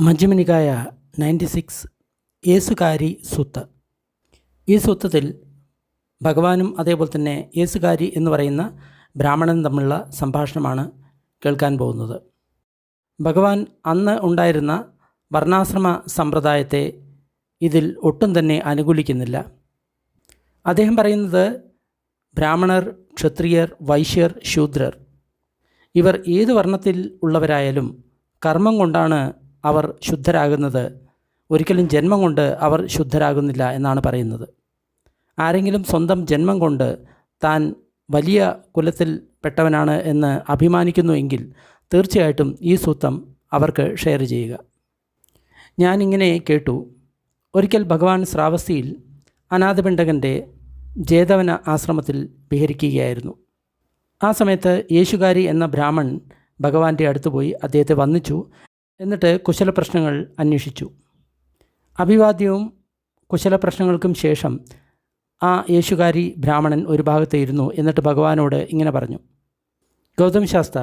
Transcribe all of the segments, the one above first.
മജ്ജ്‌മ നികായ 96 യേസുകാരി soothe. ഈ സൂത്രത്തിൽ ഭഗവാനും അതേപോലെ തന്നെ യേസുകാരി എന്ന് പറയുന്ന ബ്രാഹ്മണനും തമ്മിലുള്ള സംഭാഷണമാണ് കേൾക്കാൻ പോകുന്നത്. ഭഗവാൻ അന്ന് ഉണ്ടായിരുന്ന വർണ്ണാശ്രമ സമ്പ്രദായത്തെ ഇതിൽ ഒട്ടും തന്നെ അനുകൂലിക്കുന്നില്ല. അദ്ദേഹം പറയുന്നത് ബ്രാഹ്മണർ, ക്ഷത്രിയർ, വൈശ്യർ, ശൂദ്രർ ഇവർ ഏത് വർണ്ണത്തിൽ ഉള്ളവരായാലും കർമ്മം കൊണ്ടാണ് അവർ ശുദ്ധരാകുന്നത്, ഒരിക്കലും ജന്മം കൊണ്ട് അവർ ശുദ്ധരാകുന്നില്ല എന്നാണ് പറയുന്നത്. ആരെങ്കിലും സ്വന്തം ജന്മം കൊണ്ട് താൻ വലിയ കുലത്തിൽ പെട്ടവനാണ് എന്ന് അഭിമാനിക്കുന്നുവെങ്കിൽ തീർച്ചയായിട്ടും ഈ സൂത്രം അവർക്ക് ഷെയർ ചെയ്യുക. ഞാനിങ്ങനെ കേട്ടു, ഒരിക്കൽ ഭഗവാൻ ശ്രാവസ്തിയിൽ അനാഥപിണ്ഡകൻ്റെ ജേതവന ആശ്രമത്തിൽ വിഹരിക്കുകയായിരുന്നു. ആ സമയത്ത് യേശുകാരി എന്ന ബ്രാഹ്മൺ ഭഗവാന്റെ അടുത്ത് പോയി അദ്ദേഹത്തെ വന്ദിച്ചു. എന്നിട്ട് കുശലപ്രശ്നങ്ങൾ അന്വേഷിച്ചു. അഭിവാദ്യവും കുശലപ്രശ്നങ്ങൾക്കും ശേഷം ആ യേശുകാരി ബ്രാഹ്മണൻ ഒരു ഭാഗത്ത് ഇരുന്നു. എന്നിട്ട് ഭഗവാനോട് ഇങ്ങനെ പറഞ്ഞു: ഗൗതം ശാസ്ത്ര,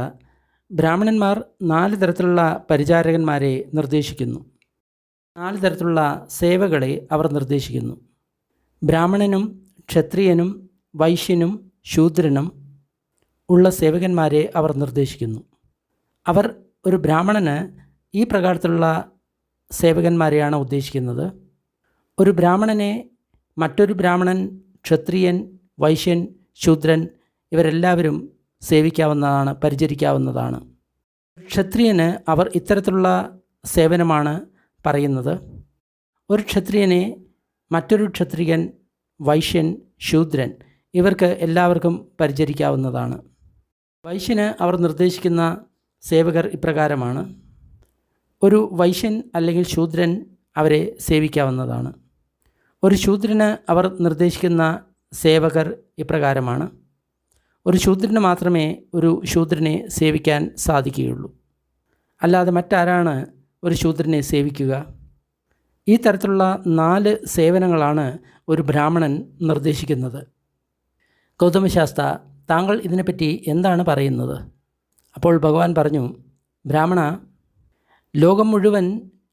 ബ്രാഹ്മണന്മാർ 4 തരത്തിലുള്ള പരിചാരകന്മാരെ നിർദ്ദേശിക്കുന്നു, 4 തരത്തിലുള്ള സേവകളെ അവർ നിർദ്ദേശിക്കുന്നു. ബ്രാഹ്മണനും ക്ഷത്രിയനും വൈശ്യനും ശൂദ്രനും ഉള്ള സേവകന്മാരെ അവർ നിർദ്ദേശിക്കുന്നു. അവർ ഒരു ബ്രാഹ്മണന് ഈ പ്രകാരത്തിലുള്ള സേവകന്മാരെയാണ് ഉദ്ദേശിക്കുന്നത്. ഒരു ബ്രാഹ്മണനെ മറ്റൊരു ബ്രാഹ്മണൻ, ക്ഷത്രിയൻ, വൈശ്യൻ, ശൂദ്രൻ ഇവരെല്ലാവരും സേവിക്കാവുന്നതാണ്, പരിചരിക്കാവുന്നതാണ്. ക്ഷത്രിയന് അവർ ഇത്തരത്തിലുള്ള സേവനമാണ് പറയുന്നത്. ഒരു ക്ഷത്രിയനെ മറ്റൊരു ക്ഷത്രിയൻ, വൈശ്യൻ, ശൂദ്രൻ ഇവർക്ക് എല്ലാവർക്കും പരിചരിക്കാവുന്നതാണ്. വൈശ്യന് അവർ നിർദ്ദേശിക്കുന്ന സേവകർ ഇപ്രകാരമാണ്: ഒരു വൈശ്യൻ അല്ലെങ്കിൽ ശൂദ്രൻ അവരെ സേവിക്കാവുന്നതാണ്. ഒരു ശൂദ്രന് അവർ നിർദ്ദേശിക്കുന്ന സേവകർ ഇപ്രകാരമാണ്: ഒരു ശൂദ്രന് മാത്രമേ ഒരു ശൂദ്രനെ സേവിക്കാൻ സാധിക്കുകയുള്ളൂ, അല്ലാതെ മറ്റാരാണ് ഒരു ശൂദ്രനെ സേവിക്കുക? ഈ തരത്തിലുള്ള 4 സേവനങ്ങളാണ് ഒരു ബ്രാഹ്മണൻ നിർദ്ദേശിക്കുന്നത്. ഗൗതമശാസ്ത്ര, താങ്കൾ ഇതിനെപ്പറ്റി എന്താണ് പറയുന്നത്? അപ്പോൾ ഭഗവാൻ പറഞ്ഞു: ബ്രാഹ്മണ, ലോകം മുഴുവൻ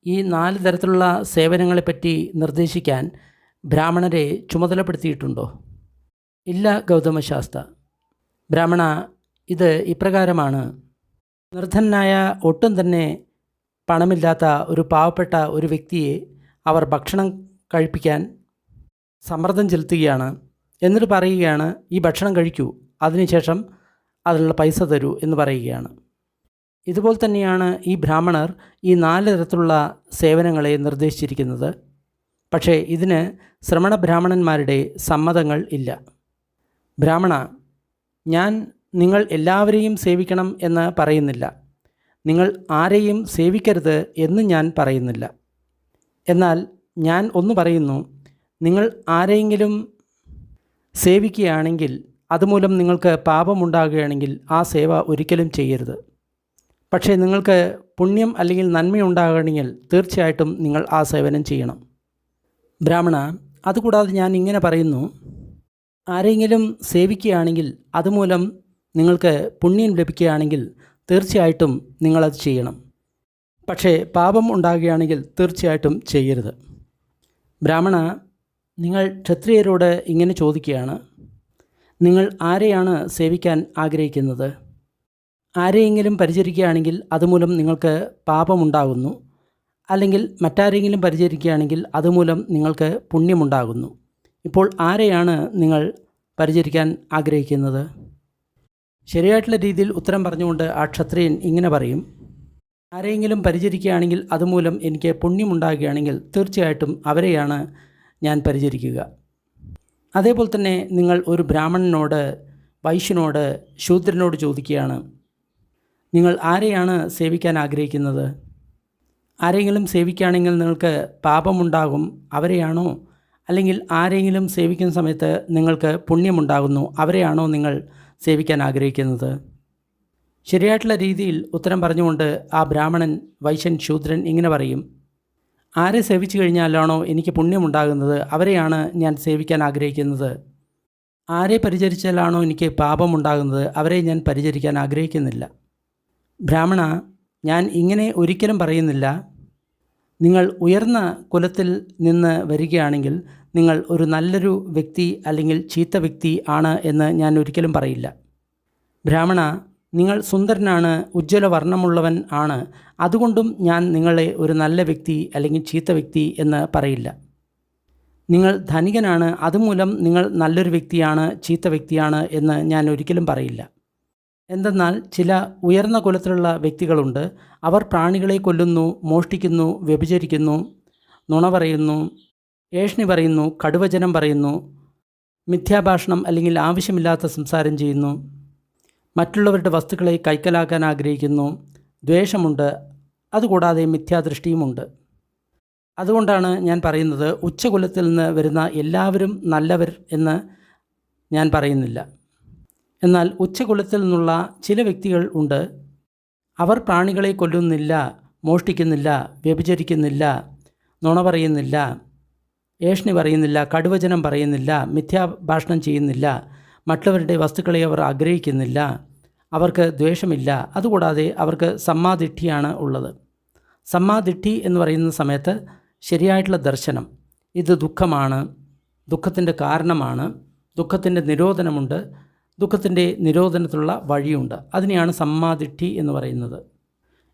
ഈ 4 തരത്തിലുള്ള സേവനങ്ങളെപ്പറ്റി നിർദ്ദേശിക്കാൻ ബ്രാഹ്മണരെ ചുമതലപ്പെടുത്തിയിട്ടുണ്ടോ? ഇല്ല ഗൗതമശാസ്ത്ര. ബ്രാഹ്മണ, ഇത് ഇപ്രകാരമാണ്: നിർധനനായ, ഒട്ടും തന്നെ പണമില്ലാത്ത ഒരു പാവപ്പെട്ട ഒരു വ്യക്തിയെ അവർ ഭക്ഷണം കഴിപ്പിക്കാൻ സമ്മർദ്ദം ചെലുത്തുകയാണ്. എന്നിട്ട് പറയുകയാണ്, ഈ ഭക്ഷണം കഴിക്കൂ, അതിനുശേഷം അതിനുള്ള പൈസ തരൂ എന്ന് പറയുകയാണ്. ഇതുപോലെ തന്നെയാണ് ഈ ബ്രാഹ്മണർ ഈ 4 തരത്തിലുള്ള സേവനങ്ങളെ നിർദ്ദേശിച്ചിരിക്കുന്നത്. പക്ഷേ ഇതിന് ശ്രമണ ബ്രാഹ്മണന്മാരുടെ സമ്മതങ്ങൾ ഇല്ല. ബ്രാഹ്മണ, ഞാൻ നിങ്ങൾ എല്ലാവരെയും സേവിക്കണം എന്ന് പറയുന്നില്ല, നിങ്ങൾ ആരെയും സേവിക്കരുത് എന്ന് ഞാൻ പറയുന്നില്ല. എന്നാൽ ഞാൻ ഒന്ന് പറയുന്നു: നിങ്ങൾ ആരെയെങ്കിലും സേവിക്കുകയാണെങ്കിൽ അതുമൂലം നിങ്ങൾക്ക് പാപമുണ്ടാകുകയാണെങ്കിൽ ആ സേവ ഒരിക്കലും ചെയ്യരുത്. പക്ഷേ നിങ്ങൾക്ക് പുണ്യം അല്ലെങ്കിൽ നന്മയുണ്ടാകണമെങ്കിൽ തീർച്ചയായിട്ടും നിങ്ങൾ ആ സേവനം ചെയ്യണം. ബ്രാഹ്മണ, അതുകൂടാതെ ഞാൻ ഇങ്ങനെ പറയുന്നു: ആരെങ്കിലും സേവിക്കുകയാണെങ്കിൽ അതുമൂലം നിങ്ങൾക്ക് പുണ്യം ലഭിക്കുകയാണെങ്കിൽ തീർച്ചയായിട്ടും നിങ്ങളത് ചെയ്യണം. പക്ഷേ പാപം ഉണ്ടാകുകയാണെങ്കിൽ തീർച്ചയായിട്ടും ചെയ്യരുത്. ബ്രാഹ്മണ, നിങ്ങൾ ക്ഷത്രിയരോട് ഇങ്ങനെ ചോദിക്കുകയാണ്: നിങ്ങൾ ആരെയാണ് സേവിക്കാൻ ആഗ്രഹിക്കുന്നത്? ആരെയെങ്കിലും പരിചരിക്കുകയാണെങ്കിൽ അതുമൂലം നിങ്ങൾക്ക് പാപമുണ്ടാകുന്നു, അല്ലെങ്കിൽ മറ്റാരെങ്കിലും പരിചരിക്കുകയാണെങ്കിൽ അതുമൂലം നിങ്ങൾക്ക് പുണ്യമുണ്ടാകുന്നു. ഇപ്പോൾ ആരെയാണ് നിങ്ങൾ പരിചരിക്കാൻ ആഗ്രഹിക്കുന്നത്? ശരിയായിട്ടുള്ള രീതിയിൽ ഉത്തരം പറഞ്ഞുകൊണ്ട് ആ ക്ഷത്രിയൻ ഇങ്ങനെ പറയും: ആരെയെങ്കിലും പരിചരിക്കുകയാണെങ്കിൽ അതുമൂലം എനിക്ക് പുണ്യമുണ്ടാകുകയാണെങ്കിൽ തീർച്ചയായിട്ടും അവരെയാണ് ഞാൻ പരിചരിക്കുക. അതേപോലെ തന്നെ നിങ്ങൾ ഒരു ബ്രാഹ്മണനോട്, വൈശ്യനോട്, ശൂദ്രനോട് ചോദിക്കുകയാണ്: നിങ്ങൾ ആരെയാണ് സേവിക്കാൻ ആഗ്രഹിക്കുന്നത്? ആരെങ്കിലും സേവിക്കുകയാണെങ്കിൽ നിങ്ങൾക്ക് പാപമുണ്ടാകും, അവരെയാണോ? അല്ലെങ്കിൽ ആരെങ്കിലും സേവിക്കുന്ന സമയത്ത് നിങ്ങൾക്ക് പുണ്യമുണ്ടാകുന്നു, അവരെയാണോ നിങ്ങൾ സേവിക്കാൻ ആഗ്രഹിക്കുന്നത്? ശരിയായിട്ടുള്ള രീതിയിൽ ഉത്തരം പറഞ്ഞുകൊണ്ട് ആ ബ്രാഹ്മണൻ, വൈശ്യൻ, ശൂദ്രൻ ഇങ്ങനെ പറയും: ആരെ സേവിച്ചു കഴിഞ്ഞാലാണോ എനിക്ക് പുണ്യമുണ്ടാകുന്നത് അവരെയാണ് ഞാൻ സേവിക്കാൻ ആഗ്രഹിക്കുന്നത്. ആരെ പരിചരിച്ചാലാണോ എനിക്ക് പാപമുണ്ടാകുന്നത് അവരെ ഞാൻ പരിചരിക്കാൻ ആഗ്രഹിക്കുന്നില്ല. ബ്രാഹ്മണ, ഞാൻ ഇങ്ങനെ ഒരിക്കലും പറയുന്നില്ല. നിങ്ങൾ ഉയർന്ന കുലത്തിൽ നിന്ന് വരികയാണെങ്കിൽ നിങ്ങൾ ഒരു നല്ലൊരു വ്യക്തി അല്ലെങ്കിൽ ചീത്ത വ്യക്തി ആണ് എന്ന് ഞാൻ ഒരിക്കലും പറയില്ല. ബ്രാഹ്മണ, നിങ്ങൾ സുന്ദരനാണ്, ഉജ്ജ്വല വർണ്ണമുള്ളവൻ ആണ്, അതുകൊണ്ടും ഞാൻ നിങ്ങളെ ഒരു നല്ല വ്യക്തി അല്ലെങ്കിൽ ചീത്ത വ്യക്തി എന്ന് പറയില്ല. നിങ്ങൾ ധനികനാണ്, അതുമൂലം നിങ്ങൾ നല്ലൊരു വ്യക്തിയാണ്, ചീത്ത വ്യക്തിയാണ് എന്ന് ഞാൻ ഒരിക്കലും പറയില്ല. എന്തെന്നാൽ ചില ഉയർന്ന കുലത്തിലുള്ള വ്യക്തികളുണ്ട്. അവർ പ്രാണികളെ കൊല്ലുന്നു, മോഷ്ടിക്കുന്നു, വ്യഭിചരിക്കുന്നു, നുണ പറയുന്നു, ഏഷണി പറയുന്നു, കടുവചനം പറയുന്നു, മിഥ്യാഭാഷണം അല്ലെങ്കിൽ ആവശ്യമില്ലാത്ത സംസാരം ചെയ്യുന്നു, മറ്റുള്ളവരുടെ വസ്തുക്കളെ കൈക്കലാക്കാൻ ആഗ്രഹിക്കുന്നു, ദ്വേഷമുണ്ട്, അതുകൂടാതെ മിഥ്യാദൃഷ്ടിയുമുണ്ട്. അതുകൊണ്ടാണ് ഞാൻ പറയുന്നത്, ഉച്ചകുലത്തിൽ നിന്ന് വരുന്ന എല്ലാവരും നല്ലവർ എന്ന് ഞാൻ പറയുന്നില്ല. എന്നാൽ ഉച്ചകുലത്തിൽ നിന്നുള്ള ചില വ്യക്തികൾ ഉണ്ട്. അവർ പ്രാണികളെ കൊല്ലുന്നില്ല, മോഷ്ടിക്കുന്നില്ല, വ്യഭിചരിക്കുന്നില്ല, നുണ പറയുന്നില്ല, ഏഷണി പറയുന്നില്ല, കടുവചനം പറയുന്നില്ല, മിഥ്യാഭാഷണം ചെയ്യുന്നില്ല, മറ്റുള്ളവരുടെ വസ്തുക്കളെ അവർ ആഗ്രഹിക്കുന്നില്ല, അവർക്ക് ദ്വേഷമില്ല, അതുകൂടാതെ അവർക്ക് സമ്മാദിഷ്ഠിയാണ് ഉള്ളത്. സമ്മാദിഷ്ഠി എന്ന് പറയുന്ന സമയത്ത് ശരിയായിട്ടുള്ള ദർശനം, ഇത് ദുഃഖമാണ്, ദുഃഖത്തിൻ്റെ കാരണമാണ്, ദുഃഖത്തിൻ്റെ നിരോധനമുണ്ട്, ദുഃഖത്തിൻ്റെ നിരോധനത്തിലുള്ള വഴിയുണ്ട്. അതിനെയാണ് സമ്മാദിഷ്ഠി എന്ന് പറയുന്നത്.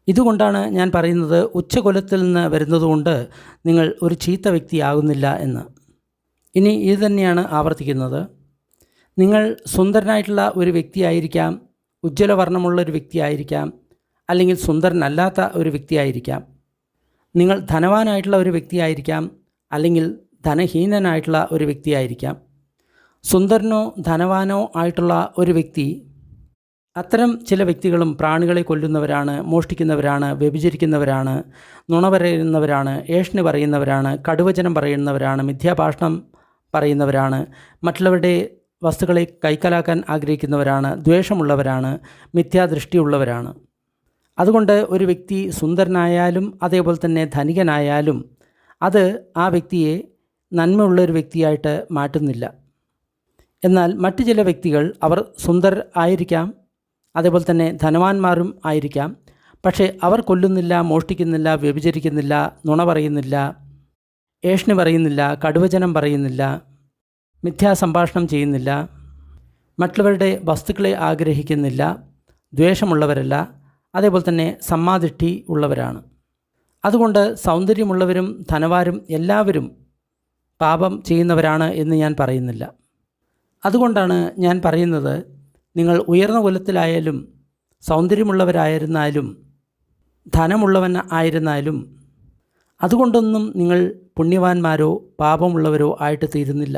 ഇതുകൊണ്ടാണ് ഞാൻ പറയുന്നത്, ഉച്ചകുലത്തിൽ നിന്ന് വരുന്നതുകൊണ്ട് നിങ്ങൾ ഒരു ചീത്ത വ്യക്തിയാകുന്നില്ല എന്ന്. ഇനി ഇത് തന്നെയാണ് ആവർത്തിക്കുന്നത്. നിങ്ങൾ സുന്ദരനായിട്ടുള്ള ഒരു വ്യക്തിയായിരിക്കാം, ഉജ്ജ്വല വർണ്ണമുള്ള ഒരു വ്യക്തിയായിരിക്കാം, അല്ലെങ്കിൽ സുന്ദരനല്ലാത്ത ഒരു വ്യക്തിയായിരിക്കാം. നിങ്ങൾ ധനവാനായിട്ടുള്ള ഒരു വ്യക്തിയായിരിക്കാം, അല്ലെങ്കിൽ ധനഹീനനായിട്ടുള്ള ഒരു വ്യക്തിയായിരിക്കാം. സുന്ദരനോ ധനവാനോ ആയിട്ടുള്ള ഒരു വ്യക്തി, അത്തരം ചില വ്യക്തികളും പ്രാണികളെ കൊല്ലുന്നവരാണ്, മോഷ്ടിക്കുന്നവരാണ്, വ്യഭിചരിക്കുന്നവരാണ്, നുണ പറയുന്നവരാണ്, ഏഷണി പറയുന്നവരാണ്, കടുവചനം പറയുന്നവരാണ്, മിഥ്യാഭാഷണം പറയുന്നവരാണ്, മറ്റുള്ളവരുടെ വസ്തുക്കളെ കൈക്കലാക്കാൻ ആഗ്രഹിക്കുന്നവരാണ്, ദ്വേഷമുള്ളവരാണ്, മിഥ്യാദൃഷ്ടിയുള്ളവരാണ്. അതുകൊണ്ട് ഒരു വ്യക്തി സുന്ദരനായാലും അതേപോലെ തന്നെ ധനികനായാലും അത് ആ വ്യക്തിയെ നന്മയുള്ളൊരു വ്യക്തിയായിട്ട് മാറ്റുന്നില്ല. എന്നാൽ മറ്റു ചില വ്യക്തികൾ, അവർ സുന്ദർ ആയിരിക്കാം, അതേപോലെ തന്നെ ധനവാന്മാരും ആയിരിക്കാം, പക്ഷേ അവർ കൊല്ലുന്നില്ല, മോഷ്ടിക്കുന്നില്ല, വ്യഭിചരിക്കുന്നില്ല, നുണ പറയുന്നില്ല, ഏഷണി പറയുന്നില്ല, കടുവചനം പറയുന്നില്ല, മിഥ്യാസംഭാഷണം ചെയ്യുന്നില്ല, മറ്റുള്ളവരുടെ വസ്തുക്കളെ ആഗ്രഹിക്കുന്നില്ല, ദ്വേഷമുള്ളവരല്ല, അതേപോലെ തന്നെ സമ്മാദിഷ്ഠി ഉള്ളവരാണ്. അതുകൊണ്ട് സൗന്ദര്യമുള്ളവരും ധനവാരും എല്ലാവരും പാപം ചെയ്യുന്നവരാണ് എന്ന് ഞാൻ പറയുന്നില്ല. അതുകൊണ്ടാണ് ഞാൻ പറയുന്നത്, നിങ്ങൾ ഉയർന്ന കുലത്തിലായാലും സൗന്ദര്യമുള്ളവരായിരുന്നാലും ധനമുള്ളവൻ ആയിരുന്നാലും അതുകൊണ്ടൊന്നും നിങ്ങൾ പുണ്യവാന്മാരോ പാപമുള്ളവരോ ആയിട്ട് തീരുന്നില്ല.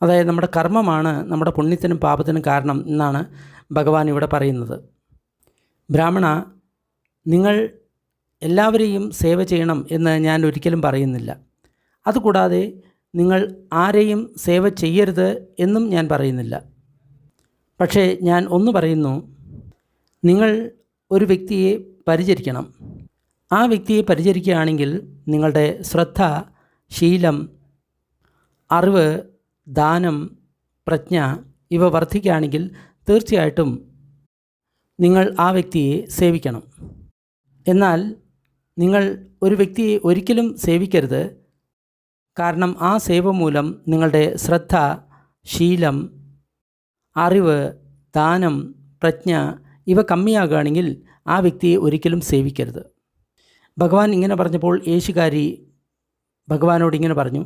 അതായത് നമ്മുടെ കർമ്മമാണ് നമ്മുടെ പുണ്യത്തിനും പാപത്തിനും കാരണം എന്നാണ് ഭഗവാൻ ഇവിടെ പറയുന്നത്. ബ്രാഹ്മണ, നിങ്ങൾ എല്ലാവരെയും സേവ ചെയ്യണം എന്ന് ഞാൻ ഒരിക്കലും പറയുന്നില്ല. അതുകൂടാതെ നിങ്ങൾ ആരെയും സേവ ചെയ്യരുത് എന്നും ഞാൻ പറയുന്നില്ല. പക്ഷേ ഞാൻ ഒന്ന് പറയുന്നു, നിങ്ങൾ ഒരു വ്യക്തിയെ പരിചരിക്കണം. ആ വ്യക്തിയെ പരിചരിക്കുകയാണെങ്കിൽ നിങ്ങളുടെ ശ്രദ്ധ, ശീലം, അറിവ്, ദാനം, പ്രജ്ഞ ഇവ വർദ്ധിക്കുകയാണെങ്കിൽ തീർച്ചയായിട്ടും നിങ്ങൾ ആ വ്യക്തിയെ സേവിക്കണം. എന്നാൽ നിങ്ങൾ ഒരു വ്യക്തിയെ ഒരിക്കലും സേവിക്കരുത്. കാരണം ആ സേവ മൂലം നിങ്ങളുടെ ശ്രദ്ധ, ശീലം, അറിവ്, ദാനം, പ്രജ്ഞ ഇവ കമ്മിയാകുകയാണെങ്കിൽ ആ വ്യക്തിയെ ഒരിക്കലും സേവിക്കരുത്. ഭഗവാൻ ഇങ്ങനെ പറഞ്ഞപ്പോൾ യേശുകാരി ഭഗവാനോട് ഇങ്ങനെ പറഞ്ഞു,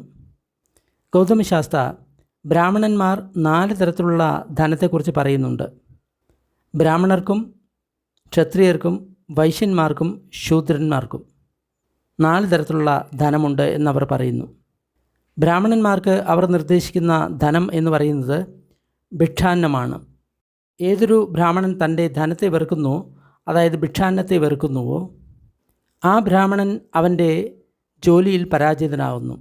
ഗൗതമശാസ്ത്ര, ബ്രാഹ്മണന്മാർ 4 തരത്തിലുള്ള ധനത്തെക്കുറിച്ച് പറയുന്നുണ്ട്. ബ്രാഹ്മണർക്കും, ക്ഷത്രിയർക്കും, വൈശ്യന്മാർക്കും, ശൂദ്രന്മാർക്കും 4 തരത്തിലുള്ള ധനമുണ്ട് എന്നവർ പറയുന്നു. ബ്രാഹ്മണന്മാർക്ക് അവർ നിർദ്ദേശിക്കുന്ന ധനം എന്ന് പറയുന്നത് ഭിക്ഷാന്നമാണ്. ഏതൊരു ബ്രാഹ്മണൻ തൻ്റെ ധനത്തെ വെറുക്കുന്നുവോ, അതായത് ഭിക്ഷാന്നത്തെ വെറുക്കുന്നുവോ, ആ ബ്രാഹ്മണൻ അവൻ്റെ ജോലിയിൽ പരാജിതനാകുന്നു.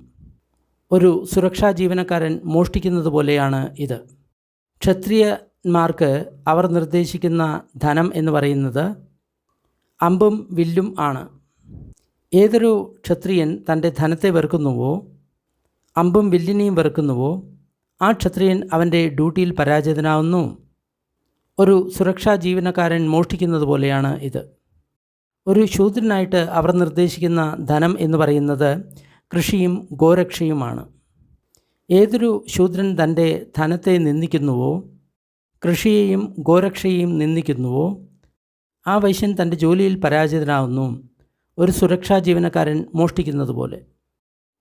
ഒരു സുരക്ഷാ ജീവനക്കാരൻ മോഷ്ടിക്കുന്നത് പോലെയാണ് ഇത്. ക്ഷത്രിയന്മാർക്ക് അവർ നിർദ്ദേശിക്കുന്ന ധനം എന്ന് പറയുന്നത് അമ്പും വില്ലും ആണ്. ഏതൊരു ക്ഷത്രിയൻ തൻ്റെ ധനത്തെ വെറുക്കുന്നുവോ, അമ്പും വില്ലിനെയും വെറുക്കുന്നുവോ, ആ ക്ഷത്രിയൻ അവൻ്റെ ഡ്യൂട്ടിയിൽ പരാജിതനാവുന്നു. ഒരു സുരക്ഷാ ജീവനക്കാരൻ മോഷ്ടിക്കുന്നത് പോലെയാണ് ഇത്. ഒരു ശൂദ്രനായിട്ട് അവർ നിർദ്ദേശിക്കുന്ന ധനം എന്ന് പറയുന്നത് കൃഷിയും ഗോരക്ഷയുമാണ്. ഏതൊരു ശൂദ്രൻ തൻ്റെ ധനത്തെ നിന്ദിക്കുന്നുവോ, കൃഷിയെയും ഗോരക്ഷയെയും നിന്ദിക്കുന്നുവോ, ആ വൈശ്യൻ തൻ്റെ ജോലിയിൽ പരാജിതനാകുന്നു, ഒരു സുരക്ഷാ ജീവനക്കാരൻ മോഷ്ടിക്കുന്നത് പോലെ.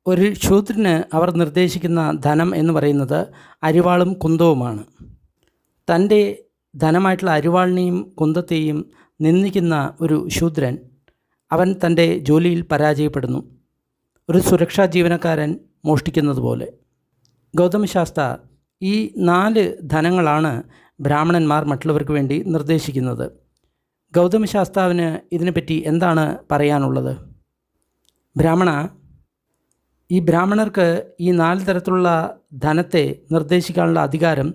ഒരു ശൂദ്രന് അവർ നിർദ്ദേശിക്കുന്ന ധനം എന്ന് പറയുന്നത് അരിവാളും കുന്തവുമാണ്. തൻ്റെ ധനമായിട്ടുള്ള അരിവാളിനെയും കുന്തത്തെയും നിന്ദിക്കുന്ന ഒരു ശൂദ്രൻ, അവൻ തൻ്റെ ജോലിയിൽ പരാജയപ്പെടുന്നു, ഒരു സുരക്ഷാ ജീവനക്കാരൻ മോഷ്ടിക്കുന്നത് പോലെ. ഗൗതമശാസ്ത്ര ഈ 4 ധനങ്ങളാണ് ബ്രാഹ്മണന്മാർ മറ്റുള്ളവർക്ക് വേണ്ടി നിർദ്ദേശിക്കുന്നത്. ഗൗതമശാസ്താവിന് ഇതിനെപ്പറ്റി എന്താണ് പറയാനുള്ളത്? ബ്രാഹ്മണ, ഈ ബ്രാഹ്മണർക്ക് ഈ 4 തരത്തിലുള്ള ധനത്തെ നിർദ്ദേശിക്കാനുള്ള അധികാരം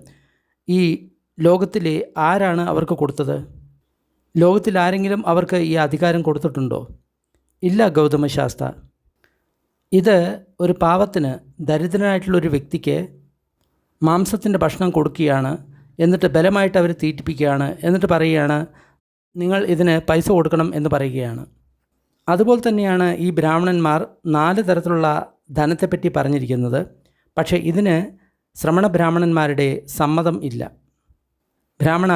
ഈ ലോകത്തിലെ ആരാണ് അവർക്ക് കൊടുത്തത്? ലോകത്തിൽ ആരെങ്കിലും അവർക്ക് ഈ അധികാരം കൊടുത്തിട്ടുണ്ടോ? ഇല്ല ഗൗതമശാസ്ത്ര. ഇത് ഒരു പാവത്തിന്, ദരിദ്രനായിട്ടുള്ളൊരു വ്യക്തിക്ക് മാംസത്തിൻ്റെ ഭക്ഷണം കൊടുക്കുകയാണ്, എന്നിട്ട് ബലമായിട്ട് അവർ തീറ്റിപ്പിക്കുകയാണ്, എന്നിട്ട് പറയുകയാണ് നിങ്ങൾ ഇതിന് പൈസ കൊടുക്കണം എന്ന് പറയുകയാണ്. അതുപോലെ തന്നെയാണ് ഈ ബ്രാഹ്മണന്മാർ 4 തരത്തിലുള്ള ധനത്തെപ്പറ്റി പറഞ്ഞിരിക്കുന്നത്. പക്ഷേ ഇതിന് ശ്രമണ ബ്രാഹ്മണന്മാരുടെ സമ്മതം ഇല്ല. ബ്രാഹ്മണ,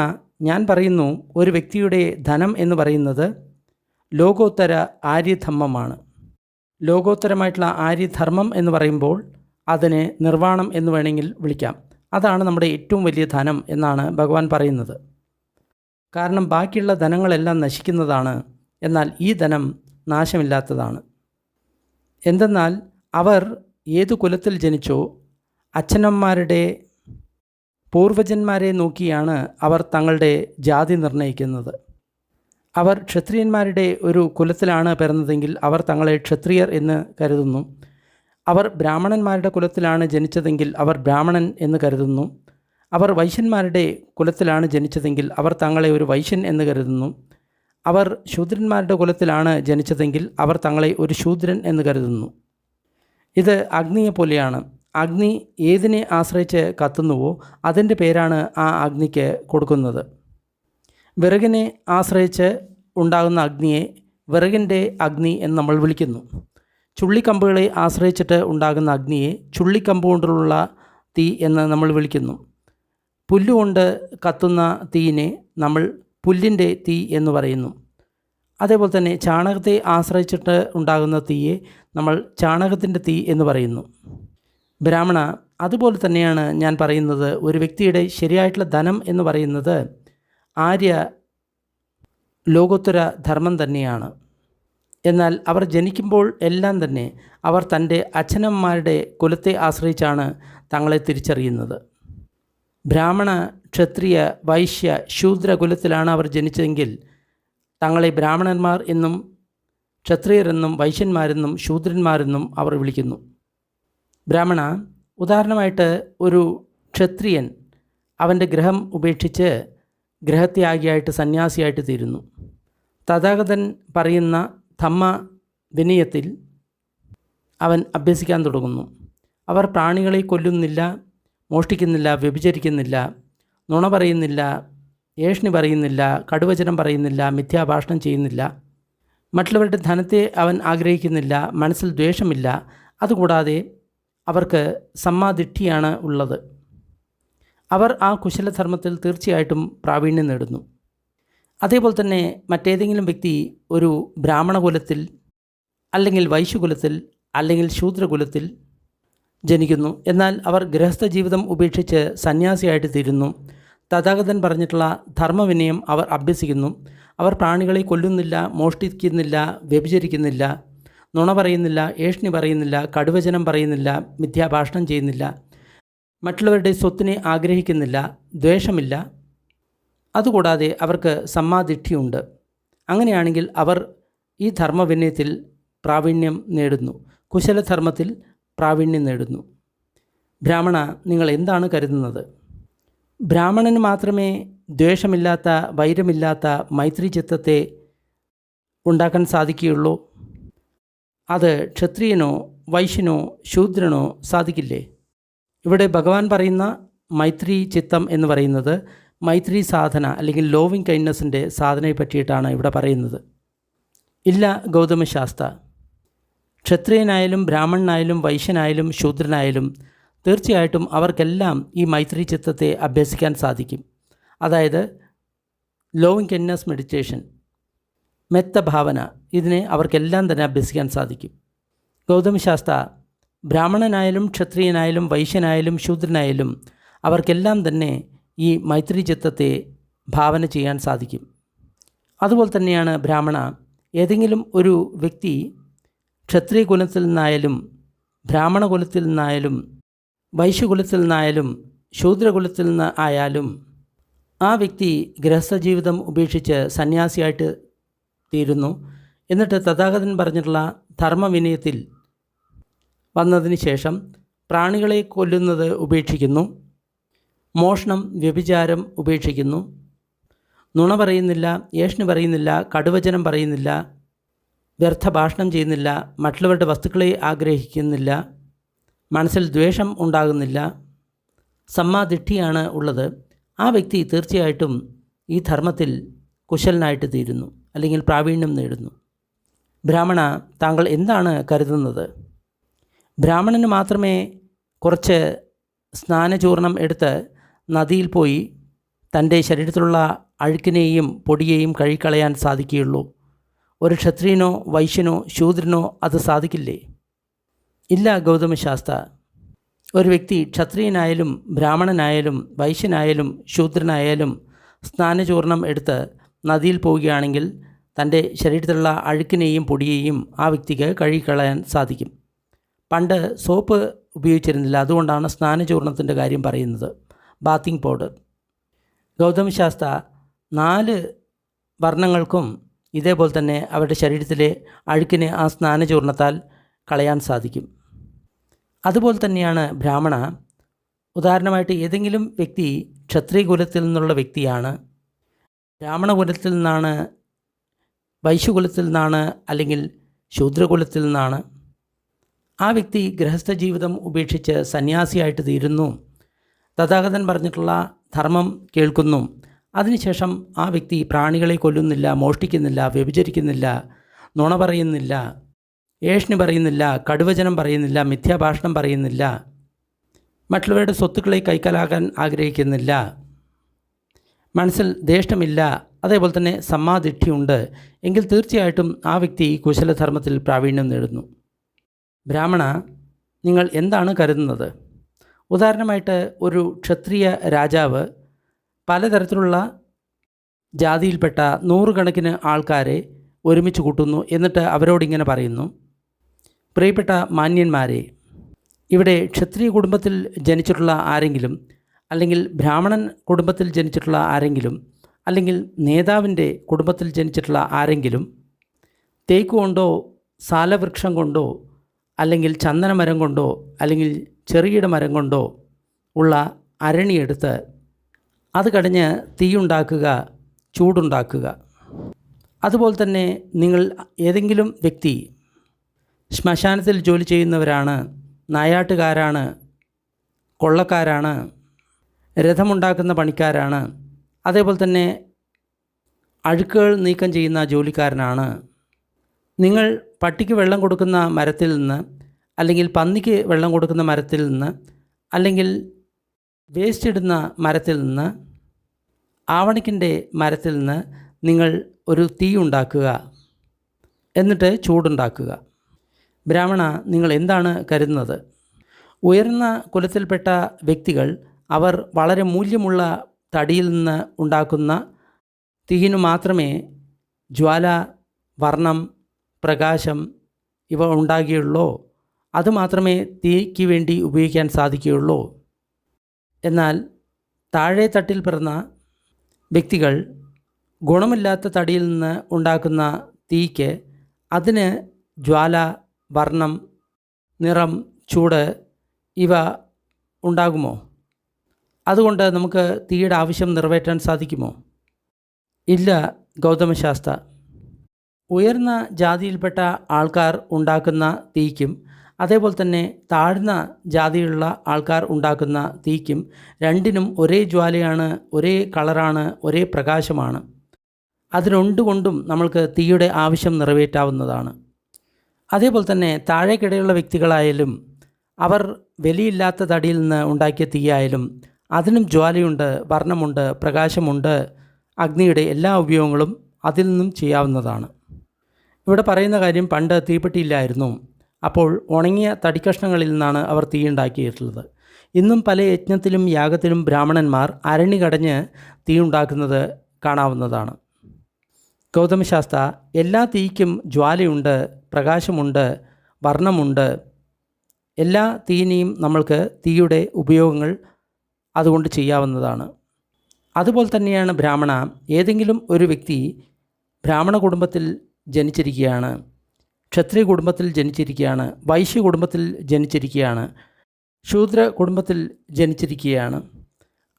ഞാൻ പറയുന്നു, ഒരു വ്യക്തിയുടെ ധനം എന്ന് പറയുന്നത് ലോകോത്തര ആര്യധർമ്മമാണ്. ലോകോത്തരമായിട്ടുള്ള ആര്യധർമ്മം എന്ന് പറയുമ്പോൾ അതിനെ നിർവ്വാണം എന്ന് വേണമെങ്കിൽ വിളിക്കാം. അതാണ് നമ്മുടെ ഏറ്റവും വലിയ ധനം എന്നാണ് ഭഗവാൻ പറയുന്നത്. കാരണം ബാക്കിയുള്ള ധനങ്ങളെല്ലാം നശിക്കുന്നതാണ്, എന്നാൽ ഈ ധനം നാശമില്ലാത്തതാണ്. എന്തെന്നാൽ അവർ ഏതു കുലത്തിൽ ജനിച്ചോ, അച്ഛനമ്മമാരുടെ പൂർവജന്മാരെ നോക്കിയാണ് അവർ തങ്ങളുടെ ജാതി നിർണ്ണയിക്കുന്നത്. അവർ ക്ഷത്രിയന്മാരുടെ ഒരു കുലത്തിലാണ് പിറന്നതെങ്കിൽ അവർ തങ്ങളെ ക്ഷത്രിയർ എന്ന് കരുതുന്നു. അവർ ബ്രാഹ്മണന്മാരുടെ കുലത്തിലാണ് ജനിച്ചതെങ്കിൽ അവർ ബ്രാഹ്മണൻ എന്ന് കരുതുന്നു. അവർ വൈശ്യന്മാരുടെ കുലത്തിലാണ് ജനിച്ചതെങ്കിൽ അവർ തങ്ങളെ ഒരു വൈശ്യൻ എന്ന് കരുതുന്നു. അവർ ശൂദ്രന്മാരുടെ കുലത്തിലാണ് ജനിച്ചതെങ്കിൽ അവർ തങ്ങളെ ഒരു ശൂദ്രൻ എന്ന് കരുതുന്നു. ഇത് അഗ്നിയെപ്പോലെയാണ്. അഗ്നി ഏതിനെ ആശ്രയിച്ച് കത്തുന്നുവോ അതിൻ്റെ പേരാണ് ആ അഗ്നിക്ക് കൊടുക്കുന്നത്. വിറകിനെ ആശ്രയിച്ച് ഉണ്ടാകുന്ന അഗ്നിയെ വിറകിൻ്റെ അഗ്നി എന്ന് നമ്മൾ വിളിക്കുന്നു. ചുള്ളിക്കമ്പുകളെ ആശ്രയിച്ചിട്ട് ഉണ്ടാകുന്ന അഗ്നിയെ ചുള്ളിക്കമ്പ് കൊണ്ടുള്ള തീ എന്ന് നമ്മൾ വിളിക്കുന്നു. പുല്ലുകൊണ്ട് കത്തുന്ന തീയിനെ നമ്മൾ പുല്ലിൻ്റെ തീ എന്ന് പറയുന്നു. അതേപോലെ തന്നെ ചാണകത്തെ ആശ്രയിച്ചിട്ട് ഉണ്ടാകുന്ന തീയെ നമ്മൾ ചാണകത്തിൻ്റെ തീ എന്ന് പറയുന്നു. ബ്രാഹ്മണ, അതുപോലെ തന്നെയാണ് ഞാൻ പറയുന്നത്, ഒരു വ്യക്തിയുടെ ശരിയായിട്ടുള്ള ധനം എന്ന് പറയുന്നത് ആര്യ ലോകോത്തര ധർമ്മം തന്നെയാണ്. എന്നാൽ അവർ ജനിക്കുമ്പോൾ എല്ലാം തന്നെ അവർ തൻ്റെ അച്ഛനമ്മമാരുടെ കുലത്തെ ആശ്രയിച്ചാണ് തങ്ങളെ തിരിച്ചറിയുന്നത്. ബ്രാഹ്മണ, ക്ഷത്രിയ, വൈശ്യ, ശൂദ്ര കുലത്തിലാണ് അവർ ജനിച്ചതെങ്കിൽ തങ്ങളെ ബ്രാഹ്മണന്മാർ എന്നും ക്ഷത്രിയരെന്നും വൈശ്യന്മാരെന്നും ശൂദ്രന്മാരെന്നും അവർ വിളിക്കുന്നു. ബ്രാഹ്മണ, ഉദാഹരണമായിട്ട് ഒരു ക്ഷത്രിയൻ അവൻ്റെ ഗ്രഹം ഉപേക്ഷിച്ച് ഗ്രഹത്യാഗിയായിട്ട് സന്യാസിയായിട്ട് തീരുന്നു. തഥാഗതൻ പറയുന്ന ധമ്മ വിനയത്തിൽ അവൻ അഭ്യസിക്കാൻ തുടങ്ങുന്നു. അവർ പ്രാണികളെ കൊല്ലുന്നില്ല, മോഷ്ടിക്കുന്നില്ല, വ്യഭിചരിക്കുന്നില്ല, നുണ പറയുന്നില്ല, ഏഷ്ണി പറയുന്നില്ല, കടുവചനം പറയുന്നില്ല, മിഥ്യാഭാഷണം ചെയ്യുന്നില്ല, മറ്റുള്ളവരുടെ ധനത്തെ അവൻ ആഗ്രഹിക്കുന്നില്ല, മനസ്സിൽ ദ്വേഷമില്ല. അതുകൂടാതെ അവർക്ക് സമ്മാദിഷ്ഠിയാണ് ഉള്ളത്. അവർ ആ കുശലധർമ്മത്തിൽ തീർച്ചയായിട്ടും പ്രാവീണ്യം നേടുന്നു. അതേപോലെ തന്നെ മറ്റേതെങ്കിലും വ്യക്തി ഒരു ബ്രാഹ്മണകുലത്തിൽ അല്ലെങ്കിൽ വൈശ്യകുലത്തിൽ അല്ലെങ്കിൽ ശൂദ്രകുലത്തിൽ ജനിക്കുന്നു. എന്നാൽ അവർ ഗൃഹസ്ഥ ജീവിതം ഉപേക്ഷിച്ച് സന്യാസിയായിട്ട് തീരുന്നു. തഥാഗതൻ പറഞ്ഞിട്ടുള്ള ധർമ്മവിനയം അവർ അഭ്യസിക്കുന്നു. അവർ പ്രാണികളെ കൊല്ലുന്നില്ല, മോഷ്ടിക്കുന്നില്ല, വ്യഭിചരിക്കുന്നില്ല, നുണ പറയുന്നില്ല, ഏഷ്ണി പറയുന്നില്ല, കടുവചനം പറയുന്നില്ല, മിഥ്യാഭാഷണം ചെയ്യുന്നില്ല, മറ്റുള്ളവരുടെ സ്വത്തിനെ ആഗ്രഹിക്കുന്നില്ല, ദ്വേഷമില്ല. അതുകൂടാതെ അവർക്ക് സമ്മാദിഷ്ഠിയുണ്ട്. അങ്ങനെയാണെങ്കിൽ അവർ ഈ ധർമ്മവിനയത്തിൽ പ്രാവീണ്യം നേടുന്നു, കുശലധർമ്മത്തിൽ പ്രാവീണ്യം നേടുന്നു. ബ്രാഹ്മണ, നിങ്ങൾ എന്താണ് കരുതുന്നത്? ബ്രാഹ്മണന് മാത്രമേ ദ്വേഷമില്ലാത്ത, വൈരമില്ലാത്ത മൈത്രി ചിത്തത്തെ ഉണ്ടാക്കാൻ സാധിക്കുകയുള്ളൂ? അത് ക്ഷത്രിയനോ വൈശ്യനോ ശൂദ്രനോ സാധിക്കില്ലേ? ഇവിടെ ഭഗവാൻ പറയുന്ന മൈത്രി ചിത്തം എന്ന് പറയുന്നത് മൈത്രി സാധന അല്ലെങ്കിൽ ലോവിങ് കൈൻഡ്നസിൻ്റെ സാധനയെ പറ്റിയിട്ടാണ് ഇവിടെ പറയുന്നത്. ഇല്ല ഗൗതമശാസ്ത്ര. ക്ഷത്രിയനായാലും ബ്രാഹ്മണനായാലും വൈശ്യനായാലും ശൂദ്രനായാലും തീർച്ചയായിട്ടും അവർക്കെല്ലാം ഈ മൈത്രി ചിത്തത്തെ അഭ്യസിക്കാൻ സാധിക്കും. അതായത് ലോവിങ് കെന്നസ് മെഡിറ്റേഷൻ, മെത്ത ഭാവന, ഇതിനെ അവർക്കെല്ലാം തന്നെ അഭ്യസിക്കാൻ സാധിക്കും. ഗൗതമശാസ്ത്ര, ബ്രാഹ്മണനായാലും ക്ഷത്രിയനായാലും വൈശ്യനായാലും ശൂദ്രനായാലും അവർക്കെല്ലാം തന്നെ ഈ മൈത്രി ചിത്തത്തെ ഭാവന ചെയ്യാൻ സാധിക്കും. അതുപോലെ തന്നെയാണ് ബ്രാഹ്മണ, ഏതെങ്കിലും ഒരു വ്യക്തി ക്ഷത്രിയ കുലത്തിൽ നിന്നായാലും ബ്രാഹ്മണ കുലത്തിൽ നിന്നായാലും വൈശ്യകുലത്തിൽ നിന്നായാലും ശൂദ്രകുലത്തിൽ നിന്ന് ആയാലും ആ വ്യക്തി ഗൃഹസ്ഥ ജീവിതം ഉപേക്ഷിച്ച് സന്യാസിയായിട്ട് തീരുന്നു. എന്നിട്ട് തഥാഗതൻ പറഞ്ഞിട്ടുള്ള ധർമ്മവിനയത്തിൽ വന്നതിന് ശേഷം പ്രാണികളെ കൊല്ലുന്നത് ഉപേക്ഷിക്കുന്നു, മോഷണം വ്യഭിചാരം ഉപേക്ഷിക്കുന്നു, നുണ പറയുന്നില്ല, ഏഷണി പറയുന്നില്ല, കടുവചനം പറയുന്നില്ല, വ്യർത്ഥ ഭാഷണം ചെയ്യുന്നില്ല, മറ്റുള്ളവരുടെ വസ്തുക്കളെ ആഗ്രഹിക്കുന്നില്ല, മനസ്സിൽ ദ്വേഷം ഉണ്ടാകുന്നില്ല, സമ്മാദിഷ്ഠിയാണ് ഉള്ളത്. ആ വ്യക്തി തീർച്ചയായിട്ടും ഈ ധർമ്മത്തിൽ കുശലനായിട്ട് തീരുന്നു, അല്ലെങ്കിൽ പ്രാവീണ്യം നേടുന്നു. ബ്രാഹ്മണ, താങ്കൾ എന്താണ് കരുതുന്നത്? ബ്രാഹ്മണന് മാത്രമേ കുറച്ച് സ്നാനചൂർണം എടുത്ത് നദിയിൽ പോയി തൻ്റെ ശരീരത്തിലുള്ള അഴുക്കിനെയും പൊടിയെയും കഴുകിക്കളയാൻ സാധിക്കുകയുള്ളൂ? ഒരു ക്ഷത്രിയനോ വൈശ്യനോ ശൂദ്രനോ അത് സാധിക്കില്ലേ? ഇല്ല ഗൗതമശാസ്ത്ര. ഒരു വ്യക്തി ക്ഷത്രിയനായാലും ബ്രാഹ്മണനായാലും വൈശ്യനായാലും ശൂദ്രനായാലും സ്നാനചൂർണം എടുത്ത് നദിയിൽ പോവുകയാണെങ്കിൽ തൻ്റെ ശരീരത്തിലുള്ള അഴുക്കിനെയും പൊടിയെയും ആ വ്യക്തിക്ക് കഴുകിക്കളയാൻ സാധിക്കും. പണ്ട് സോപ്പ് ഉപയോഗിച്ചിരുന്നില്ല, അതുകൊണ്ടാണ് സ്നാനചൂർണത്തിൻ്റെ കാര്യം പറയുന്നത്, ബാത്തിങ് പൗഡർ. ഗൗതമശാസ്ത്ര, 4 വർണ്ണങ്ങൾക്കും ഇതേപോലെ തന്നെ അവരുടെ ശരീരത്തിലെ അഴുക്കിനെ ആ സ്നാനചൂർണത്താൽ കളയാൻ സാധിക്കും. അതുപോലെ തന്നെയാണ് ബ്രാഹ്മണ. ഉദാഹരണമായിട്ട് ഏതെങ്കിലും വ്യക്തി ക്ഷത്രിയ കുലത്തിൽ നിന്നുള്ള വ്യക്തിയാണ്, ബ്രാഹ്മണ കുലത്തിൽ നിന്നാണ്, വൈശ്യകുലത്തിൽ നിന്നാണ്, അല്ലെങ്കിൽ ശൂദ്രകുലത്തിൽ നിന്നാണ്. ആ വ്യക്തി ഗൃഹസ്ഥ ജീവിതം ഉപേക്ഷിച്ച് സന്യാസിയായിട്ട് തീരുന്നു, തഥാഗതൻ പറഞ്ഞിട്ടുള്ള ധർമ്മം കേൾക്കുന്നു. അതിനുശേഷം ആ വ്യക്തി പ്രാണികളെ കൊല്ലുന്നില്ല, മോഷ്ടിക്കുന്നില്ല, വ്യഭിചരിക്കുന്നില്ല, നുണ പറയുന്നില്ല, ഏഷണി പറയുന്നില്ല, കടുവചനം പറയുന്നില്ല, മിഥ്യാഭാഷണം പറയുന്നില്ല, മറ്റുള്ളവരുടെ സ്വത്തുക്കളെ കൈക്കലാക്കാൻ ആഗ്രഹിക്കുന്നില്ല, മനസ്സിൽ ദേഷ്യമില്ല, അതേപോലെ തന്നെ സമ്മാദിഷ്ഠിയുണ്ട് എങ്കിൽ തീർച്ചയായിട്ടും ആ വ്യക്തി കുശലധർമ്മത്തിൽ പ്രാവീണ്യം നേടുന്നു. ബ്രാഹ്മണ, നിങ്ങൾ എന്താണ് കരുതുന്നത്? ഉദാഹരണമായിട്ട് ഒരു ക്ഷത്രിയ രാജാവ് പലതരത്തിലുള്ള ജാതിയിൽപ്പെട്ട 100 കണക്കിന് ആൾക്കാരെ ഒരുമിച്ച് കൂട്ടുന്നു. എന്നിട്ട് അവരോടിങ്ങനെ പറയുന്നു, പ്രിയപ്പെട്ട മാന്യന്മാരെ, ഇവിടെ ക്ഷത്രിയ കുടുംബത്തിൽ ജനിച്ചിട്ടുള്ള ആരെങ്കിലും, അല്ലെങ്കിൽ ബ്രാഹ്മണൻ കുടുംബത്തിൽ ജനിച്ചിട്ടുള്ള ആരെങ്കിലും, അല്ലെങ്കിൽ നേതാവിൻ്റെ കുടുംബത്തിൽ ജനിച്ചിട്ടുള്ള ആരെങ്കിലും തേക്ക് കൊണ്ടോ സാലവൃക്ഷം കൊണ്ടോ അല്ലെങ്കിൽ ചന്ദനമരം കൊണ്ടോ അല്ലെങ്കിൽ ചെറിയുടെ മരം കൊണ്ടോ ഉള്ള അരണിയെടുത്ത് അത് കടഞ്ഞ് തീയുണ്ടാക്കുക, ചൂടുണ്ടാക്കുക. അതുപോലെ തന്നെ നിങ്ങൾ ഏതെങ്കിലും വ്യക്തി ശ്മശാനത്തിൽ ജോലി ചെയ്യുന്നവരാണ്, നായാട്ടുകാരാണ്, കൊള്ളക്കാരാണ്, രഥമുണ്ടാക്കുന്ന പണിക്കാരാണ്, അതേപോലെ തന്നെ അഴുക്കുകൾ നീക്കം ചെയ്യുന്ന ജോലിക്കാരനാണ്. നിങ്ങൾ പട്ടിക്ക് വെള്ളം കൊടുക്കുന്ന മരത്തിൽ നിന്ന്, അല്ലെങ്കിൽ പന്നിക്ക് വെള്ളം കൊടുക്കുന്ന മരത്തിൽ നിന്ന്, അല്ലെങ്കിൽ വേസ്റ്റ് ഇടുന്ന മരത്തിൽ നിന്ന്, ആവണക്കിൻ്റെ മരത്തിൽ നിന്ന് നിങ്ങൾ ഒരു തീ ഉണ്ടാക്കുക, എന്നിട്ട് ചൂടുണ്ടാക്കുക. ബ്രാഹ്മണ, നിങ്ങൾ എന്താണ് കരുതുന്നത്? ഉയർന്ന കുലത്തിൽപ്പെട്ട വ്യക്തികൾ അവർ വളരെ മൂല്യമുള്ള തടിയിൽ നിന്ന് ഉണ്ടാക്കുന്ന തീയിനു മാത്രമേ ജ്വാല, വർണ്ണം, പ്രകാശം ഇവ ഉണ്ടാകുകയുള്ളൂ, അതുമാത്രമേ തീയ്ക്ക് വേണ്ടി ഉപയോഗിക്കാൻ സാധിക്കുകയുള്ളൂ. എന്നാൽ താഴെ തട്ടിൽ പിറന്ന വ്യക്തികൾ ഗുണമില്ലാത്ത തടിയിൽ നിന്ന് ഉണ്ടാക്കുന്ന തീയ്ക്ക് അതിന് ജ്വാല, വർണ്ണം, നിറം, ചൂട് ഇവ ഉണ്ടാകുമോ? അതുകൊണ്ട് നമുക്ക് തീയുടെ ആവശ്യം നിറവേറ്റാൻ സാധിക്കുമോ? ഇല്ല ഗൗതമശാസ്ത്ര. ഉയർന്ന ജാതിയിൽപ്പെട്ട ആൾക്കാർ ഉണ്ടാക്കുന്ന തീയ്ക്കും അതേപോലെ തന്നെ താഴ്ന്ന ജാതിയിലുള്ള ആൾക്കാർ ഉണ്ടാക്കുന്ന തീയ്ക്കും രണ്ടിനും ഒരേ ജ്വാലയാണ്, ഒരേ കളറാണ്, ഒരേ പ്രകാശമാണ്. അതിനൊണ്ടുകൊണ്ടും നമ്മൾക്ക് തീയുടെ ആവശ്യം നിറവേറ്റാവുന്നതാണ്. അതേപോലെ തന്നെ താഴേക്കിടയുള്ള വ്യക്തികളായാലും അവർ വിലയില്ലാത്ത തടിയിൽ നിന്ന് ഉണ്ടാക്കിയ തീയായാലും അതിനും ജ്വാലയുണ്ട്, വർണ്ണമുണ്ട്, പ്രകാശമുണ്ട്. അഗ്നിയുടെ എല്ലാ ഉപയോഗങ്ങളും അതിൽ നിന്നും ചെയ്യാവുന്നതാണ്. ഇവിടെ പറയുന്ന കാര്യം, പണ്ട് തീപ്പെട്ടിയില്ലായിരുന്നു. അപ്പോൾ ഉണങ്ങിയ തടിക്കഷ്ണങ്ങളിൽ നിന്നാണ് അവർ തീ ഉണ്ടാക്കിയിട്ടുള്ളത്. ഇന്നും പല യജ്ഞത്തിലും യാഗത്തിലും ബ്രാഹ്മണന്മാർ അരണി കടഞ്ഞ് തീ ഉണ്ടാക്കുന്നത് കാണാവുന്നതാണ്. ഗൗതമശാസ്ത്ര എല്ലാ തീയ്ക്കും ജ്വാലയുണ്ട്, പ്രകാശമുണ്ട്, വർണ്ണമുണ്ട്. എല്ലാ തീയിനെയും നമ്മൾക്ക് തീയുടെ ഉപയോഗങ്ങൾ അതുകൊണ്ട് ചെയ്യാവുന്നതാണ്. അതുപോലെ തന്നെയാണ് ബ്രാഹ്മണ. ഏതെങ്കിലും ഒരു വ്യക്തി ബ്രാഹ്മണ കുടുംബത്തിൽ ജനിച്ചിരിക്കുകയാണ്, ക്ഷത്രിയ കുടുംബത്തിൽ ജനിച്ചിരിക്കുകയാണ്, വൈശ്യ കുടുംബത്തിൽ ജനിച്ചിരിക്കുകയാണ്, ശൂദ്ര കുടുംബത്തിൽ ജനിച്ചിരിക്കുകയാണ്.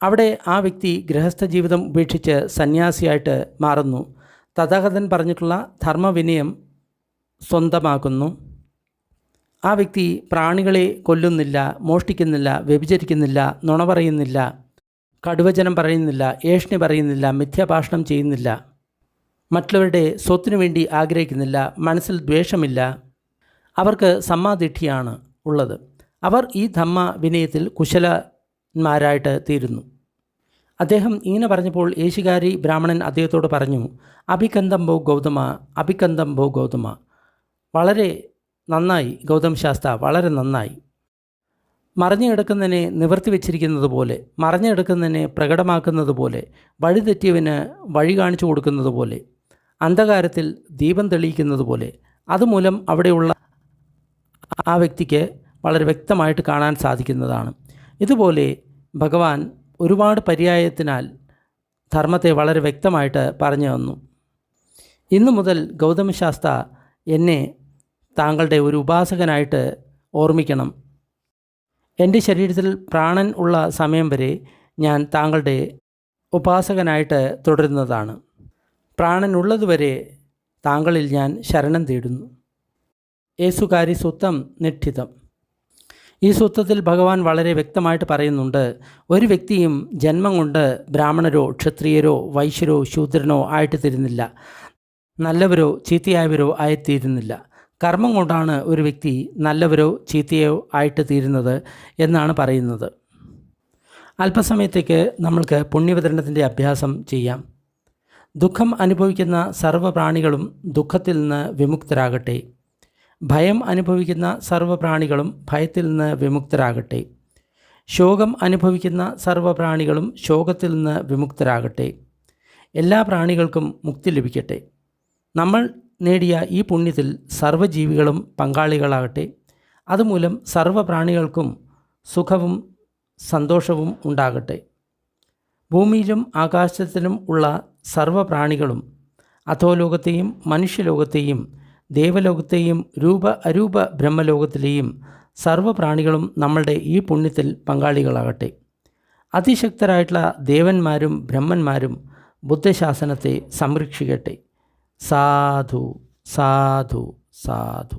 അവിടെ ആ വ്യക്തി ഗൃഹസ്ഥ ജീവിതം ഉപേക്ഷിച്ച് സന്യാസിയായിട്ട് മാറുന്നു. തഥാഗതൻ പറഞ്ഞിട്ടുള്ള ധർമ്മവിനയം സ്വന്തമാക്കുന്നു. ആ വ്യക്തി പ്രാണികളെ കൊല്ലുന്നില്ല, മോഷ്ടിക്കുന്നില്ല, വ്യഭിചരിക്കുന്നില്ല, നുണ പറയുന്നില്ല, കടുവചനം പറയുന്നില്ല, ഏഷണി പറയുന്നില്ല, മിഥ്യാഭാഷണം ചെയ്യുന്നില്ല, മറ്റുള്ളവരുടെ സ്വത്തിനു വേണ്ടി ആഗ്രഹിക്കുന്നില്ല, മനസ്സിൽ ദ്വേഷമില്ല. അവർക്ക് സമ്മാദിഠിയാണ് ഉള്ളത്. അവർ ഈ ധമ്മ വിനയത്തിൽ കുശലന്മാരായിട്ട് തീരുന്നു. അദ്ദേഹം ഇങ്ങനെ പറഞ്ഞപ്പോൾ ഏശുകാരി ബ്രാഹ്മണൻ അദ്ദേഹത്തോട് പറഞ്ഞു, അഭികന്തംബോ ഗൗതമ, അഭികന്തംബോ ഗൗതമ. വളരെ നന്നായി ഗൗതം ശാസ്ത്ര, വളരെ നന്നായി. മറഞ്ഞു കിടക്കുന്നതിനെ നിവർത്തി വച്ചിരിക്കുന്നത് പോലെ, മറഞ്ഞു കിടക്കുന്നതിനെ പ്രകടമാക്കുന്നത് പോലെ, വഴിതെറ്റിയവന് വഴി കാണിച്ചു കൊടുക്കുന്നത് പോലെ, അന്ധകാരത്തിൽ ദീപം തെളിയിക്കുന്നത് പോലെ, അതുമൂലം അവിടെയുള്ള ആ വ്യക്തിക്ക് വളരെ വ്യക്തമായിട്ട് കാണാൻ സാധിക്കുന്നതാണ്. ഇതുപോലെ ഭഗവാൻ ഒരുപാട് പര്യായത്തിനാൽ ധർമ്മത്തെ വളരെ വ്യക്തമായിട്ട് പറഞ്ഞു തന്നു. ഇന്നു മുതൽ ഗൗതമശാസ്ത്ര എന്നെ താങ്കളുടെ ഒരു ഉപാസകനായിട്ട് ഓർമ്മിക്കണം. എൻ്റെ ശരീരത്തിൽ പ്രാണൻ ഉള്ള സമയം വരെ ഞാൻ താങ്കളുടെ ഉപാസകനായിട്ട് തുടരുന്നതാണ്. പ്രാണനുള്ളതുവരെ താങ്കളിൽ ഞാൻ ശരണം തേടുന്നു. യേസുകാരി സൂത്തം നിഠിതം. ഈ സൂത്രത്തിൽ ഭഗവാൻ വളരെ വ്യക്തമായിട്ട് പറയുന്നുണ്ട്, ഒരു വ്യക്തിയും ജന്മം കൊണ്ട് ബ്രാഹ്മണരോ ക്ഷത്രിയരോ വൈശ്യരോ ശൂദ്രനോ ആയിട്ട് തീരുന്നില്ല, നല്ലവരോ ചീത്തയായവരോ ആയിത്തീരുന്നില്ല. കർമ്മം കൊണ്ടാണ് ഒരു വ്യക്തി നല്ലവരോ ചീത്തയോ ആയിട്ട് തീരുന്നത് എന്നാണ് പറയുന്നത്. അല്പസമയത്തേക്ക് നമ്മൾക്ക് പുണ്യവിതരണത്തിൻ്റെ അഭ്യാസം ചെയ്യാം. ദുഃഖം അനുഭവിക്കുന്ന സർവ്വപ്രാണികളും ദുഃഖത്തിൽ നിന്ന് വിമുക്തരാകട്ടെ. ഭയം അനുഭവിക്കുന്ന സർവ്വപ്രാണികളും ഭയത്തിൽ നിന്ന് വിമുക്തരാകട്ടെ. ശോകം അനുഭവിക്കുന്ന സർവ്വപ്രാണികളും ശോകത്തിൽ നിന്ന് വിമുക്തരാകട്ടെ. എല്ലാ പ്രാണികൾക്കും മുക്തി ലഭിക്കട്ടെ. നമ്മൾ നേടിയ ഈ പുണ്യത്തിൽ സർവ്വജീവികളും പങ്കാളികളാകട്ടെ. അതുമൂലം സർവ്വപ്രാണികൾക്കും സുഖവും സന്തോഷവും ഉണ്ടാകട്ടെ. ഭൂമിയിലും ആകാശത്തിലും ഉള്ള സർവ്വപ്രാണികളും അധോലോകത്തെയും മനുഷ്യലോകത്തെയും ദേവലോകത്തെയും രൂപ അരൂപ ബ്രഹ്മലോകത്തിലെയും സർവ്വപ്രാണികളും നമ്മളുടെ ഈ പുണ്യത്തിൽ പങ്കാളികളാകട്ടെ. അതിശക്തരായിട്ടുള്ള ദേവന്മാരും ബ്രഹ്മന്മാരും ബുദ്ധശാസനത്തെ സംരക്ഷിക്കട്ടെ. സാധു സാധു സാധു.